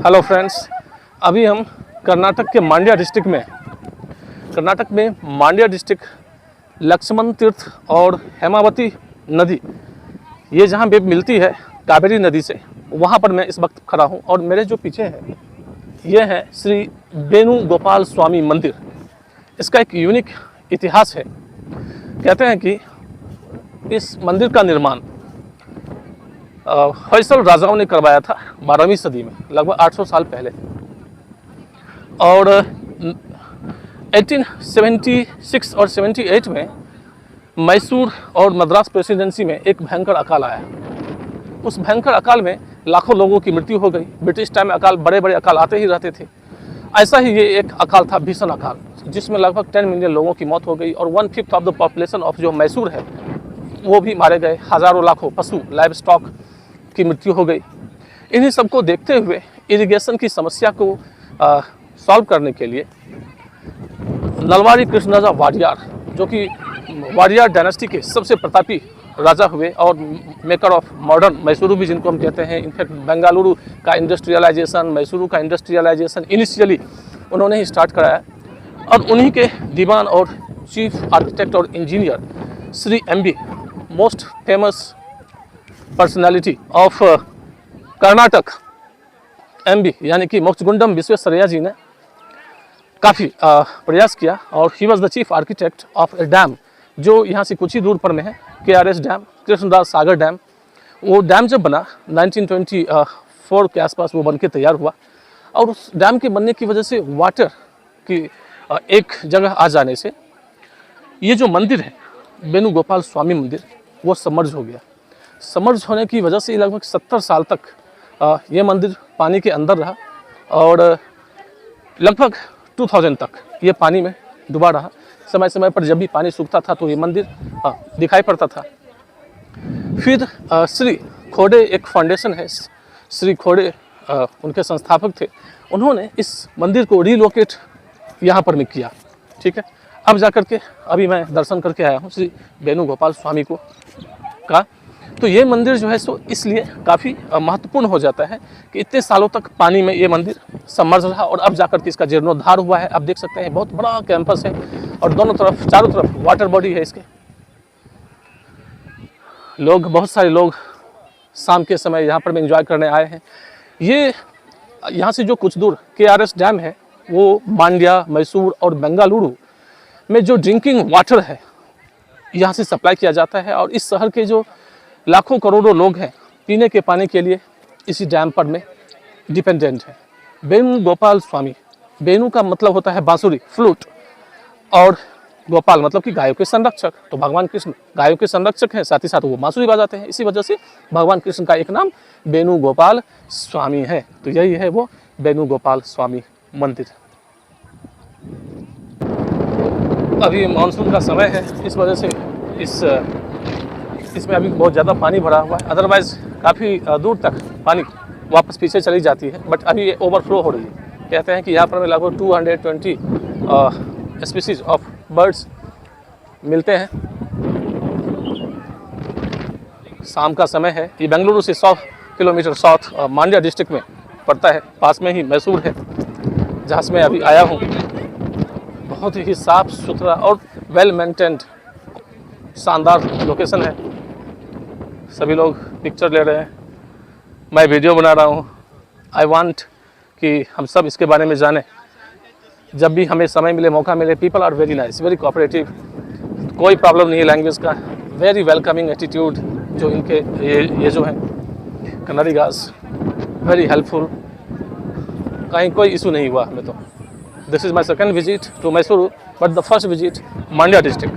Hello friends, अभी हम कर्नाटक के मांड्या डिस्ट्रिक्ट में कर्नाटक में मांड्या डिस्ट्रिक्ट लक्ष्मण तीर्थ और हेमावती नदी ये जहाँ पे मिलती है कावेरी नदी से, वहाँ पर मैं इस वक्त खड़ा हूँ। और मेरे जो पीछे है ये है श्री वेणु गोपाल स्वामी मंदिर। इसका एक यूनिक इतिहास है। कहते हैं कि इस मंदिर का निर्माण होयसल राजाओं ने करवाया था 12वीं सदी में, लगभग 800 साल पहले। और 1876 और 78 में मैसूर और मद्रास प्रेसिडेंसी में एक भयंकर अकाल आया। उस भयंकर अकाल में लाखों लोगों की मृत्यु हो गई। ब्रिटिश टाइम में अकाल, बड़े बड़े अकाल आते ही रहते थे। ऐसा ही ये एक अकाल था, भीषण अकाल, जिसमें लगभग 10 मिलियन लोगों की मौत हो गई और 1/5 ऑफ द पॉपुलेशन ऑफ जो मैसूर है वो भी मारे गए। हज़ारों लाखों पशु, लाइव स्टॉक की मृत्यु हो गई। इन्हीं सबको देखते हुए इरिगेशन की समस्या को सॉल्व करने के लिए नलवाड़ी कृष्णराजा वाडियार, जो कि वाडियार डायनेस्टी के सबसे प्रतापी राजा हुए और मेकर ऑफ मॉडर्न मैसूरू भी जिनको हम कहते हैं। इनफैक्ट बेंगलुरु का इंडस्ट्रियलाइजेशन, मैसूरू का इंडस्ट्रियलाइजेशन इनिशियली उन्होंने ही स्टार्ट कराया। और उन्हीं के दीवान और चीफ आर्किटेक्ट और engineer Shri MB, most famous personality of Karnataka, MB यानी कि मोक्षगुंडम विश्वेश्वरैया जी ने काफ़ी प्रयास किया। और he was the chief architect of A dam जो यहाँ से कुछ ही दूर पर में है, KRS डैम, कृष्णदास सागर डैम। वो डैम जब बना 1924 के आसपास वो बन के तैयार हुआ। और उस डैम के बनने की वजह से वाटर की एक जगह आ जाने से ये जो मंदिर है वेणु गोपाल स्वामी मंदिर, वो सबमर्ज हो गया। सबमर्ज होने की वजह से लगभग 70 साल तक ये मंदिर पानी के अंदर रहा और लगभग 2000 तक ये पानी में डूबा रहा। समय समय पर जब भी पानी सूखता था तो ये मंदिर दिखाई पड़ता था। फिर श्री खोड़े, एक फाउंडेशन है, श्री खोड़े उनके संस्थापक थे। उन्होंने इस मंदिर को रिलोकेट यहाँ पर में किया। ठीक है, अब जा कर के अभी मैं दर्शन करके आया हूँ श्री वेणु गोपाल स्वामी को का। तो ये मंदिर जो है सो इसलिए काफ़ी महत्वपूर्ण हो जाता है कि इतने सालों तक पानी में ये मंदिर सबमर्ज रहा और अब जाकर के इसका जीर्णोद्धार हुआ है। आप देख सकते हैं बहुत बड़ा कैंपस है और दोनों तरफ, चारों तरफ वाटर बॉडी है इसके। लोग, बहुत सारे लोग शाम के समय यहाँ पर में एंजॉय करने आए हैं। ये यहाँ से जो कुछ दूर KRS डैम है वो मांड्या, मैसूर और बेंगलुरु में जो ड्रिंकिंग वाटर है यहाँ से सप्लाई किया जाता है। और इस शहर के जो लाखों करोड़ों लोग हैं पीने के पानी के लिए इसी डैम पर में डिपेंडेंट है। वेणु गोपाल स्वामी, वेणु का मतलब होता है बांसुरी, फ्लूट, और गोपाल मतलब कि गायों के संरक्षक। तो भगवान कृष्ण गायों के संरक्षक हैं, साथ ही साथ वो बांसुरी बजाते हैं। इसी वजह से भगवान कृष्ण का एक नाम वेणु गोपाल स्वामी है। तो यही है वो वेणु गोपाल स्वामी मंदिर। अभी मानसून का समय है, इस वजह से इसमें अभी बहुत ज़्यादा पानी भरा हुआ है। अदरवाइज़ काफ़ी दूर तक पानी वापस पीछे चली जाती है, बट अभी ये ओवरफ्लो हो रही है। कहते हैं कि यहाँ पर लगभग 220 स्पीसीज ऑफ बर्ड्स मिलते हैं। शाम का समय है। ये बेंगलुरु से 100 किलोमीटर साउथ मांड्या डिस्ट्रिक्ट में पड़ता है। पास में ही मैसूर है जहाँ से मैं अभी आया हूँ। बहुत ही साफ़ सुथरा और वेल मेंटेन्ड शानदार लोकेशन है। सभी लोग पिक्चर ले रहे हैं, मैं वीडियो बना रहा हूँ। आई वांट कि हम सब इसके बारे में जानें। जब भी हमें समय मिले, मौका मिले। People are very nice, very cooperative, कोई प्रॉब्लम नहीं है लैंग्वेज का। वेरी वेलकमिंग एटीट्यूड जो इनके ये जो हैं कन्नडिगास, वेरी हेल्पफुल। कहीं कोई इशू नहीं हुआ हमें तो। This is my second visit to Mysuru, but the first visit Mandya district.